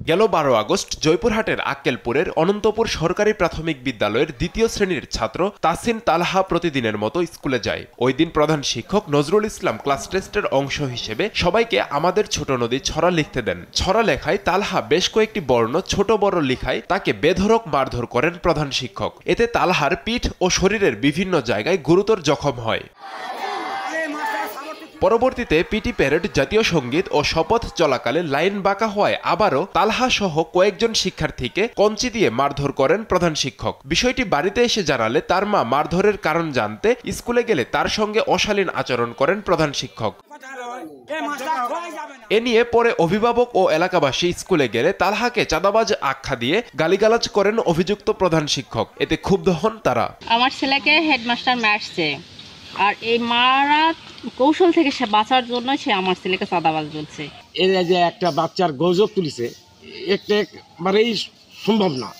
গেল 12 আগস্ট জয়পুরহাটের আক্কেলপুরের অনন্তপুর সরকারি প্রাথমিক বিদ্যালয়ের দ্বিতীয় শ্রেণীর ছাত্র তাসিন তালহা প্রতিদিনের মতো স্কুলে যায়। ওই দিন প্রধান শিক্ষক নজরুল ইসলাম ক্লাস টেস্টের অংশ হিসেবে সবাইকে আমাদের ছোট নদী ছড়া লিখতে দেন। ছড়া লেখায় তালহা বেশ কয়েকটি বর্ণ ছোট বড় লিখায় তাকে বেধড়ক মারধর করেন প্রধান শিক্ষক। এতে তালহার পিঠ ও শরীরের বিভিন্ন জায়গায় গুরুতর জখম হয়। পরবর্তীতে পিটি প্যারেড, জাতীয় সঙ্গীত ও শপথ চলাকালে লাইন বাঁকা হওয়ায় আবারও তালহা সহ কয়েকজন শিক্ষার্থীকে কঞ্চি দিয়ে মারধর করেন প্রধান শিক্ষক। বিষয়টি বাড়িতে এসে জানালে তার মা মারধরের কারণ জানতে স্কুলে গেলে তার সঙ্গে অশালীন আচরণ করেন প্রধান শিক্ষক। এ নিয়ে পরে অভিভাবক ও এলাকাবাসী স্কুলে গেলে তালহাকে চাঁদাবাজ আখ্যা দিয়ে গালিগালাজ করেন অভিযুক্ত প্রধান শিক্ষক। এতে ক্ষুব্ধ হন তারা। আমার ছেলেকে হেডমাস্টার মারছে, আর এই মারা কৌশল থেকে সে বাঁচার জন্য সে আমার ছেলেকে চাঁদাবাজ বলছে। এর যে একটা বাচ্চার গৌজব তুলিছে, একবারেই সম্ভব না,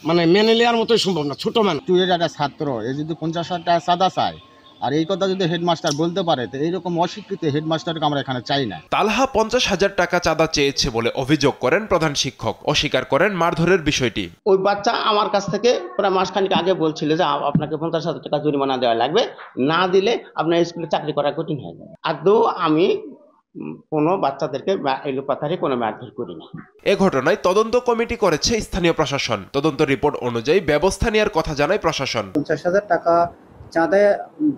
মানে মেনে নেওয়ার মতোই সম্ভব না। ছোট মানুষ, তুই একটা ছাত্র, এ যদি 50,000 টাকা চাঁদা চায়, আর এই কথা যদি হেডমাস্টার বলতে পারে, তো এইরকম অস্বীকৃত হেডমাস্টারকে আমরা এখানে চাই না। তালহা 50,000 টাকা চাঁদা চেয়েছে বলে অভিযোগ করেন প্রধান শিক্ষক। অস্বীকার করেন মারধরের বিষয়টি। ওই বাচ্চা আমার কাছ থেকে প্রায় মাসখানিক আগে বলছিল যে আপনাকে 50,000 টাকা জরিমানা দেওয়া লাগবে, না দিলে আপনার স্কুলে চাকরি করা কঠিন হয়ে যাবে। আদৌ আমি কোনো বাচ্চাদেরকে এলোপাথারি কোনো মারধর করি না। এ ঘটনায় তদন্ত কমিটি করেছে স্থানীয় প্রশাসন। তদন্ত রিপোর্ট অনুযায়ী ব্যবস্থা নেওয়ার কথা জানায় প্রশাসন। 50,000 টাকা চাঁদা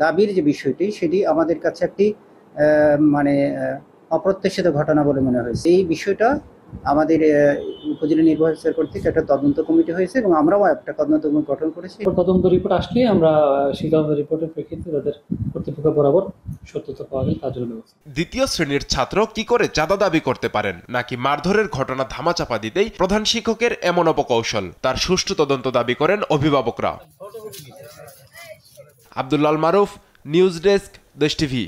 দাবির যে বিষয়টি, সেটি আমাদের কাছে একটি অপ্রত্যাশিত ঘটনা বলে মনে হয়েছে। এই বিষয়টা আমাদের উপজেলা নির্বাহী অফিসার কর্তৃক একটা তদন্ত কমিটি হয়েছে এবং আমরাও একটা তদন্ত কমিটি গঠন করেছি। তদন্ত রিপোর্ট আসলে আমরা সেই তদন্ত রিপোর্টের প্রেক্ষিতে তাদের কর্তৃপক্ষ বরাবর সত্যতা পাওয়া গেলে তার জন্য ব্যবস্থা। দ্বিতীয় শ্রেণীর ছাত্র কি করে চাঁদা দাবি করতে পারেন, নাকি মারধরের ঘটনা ধামাচাপা দিতেই প্রধান শিক্ষকের এমন অপকৌশল, তার সুষ্ঠু তদন্ত দাবি করেন অভিভাবকরা। আব্দুল্লাহ মারুফ, নিউজ ডেস্ক, দেশ টিভি।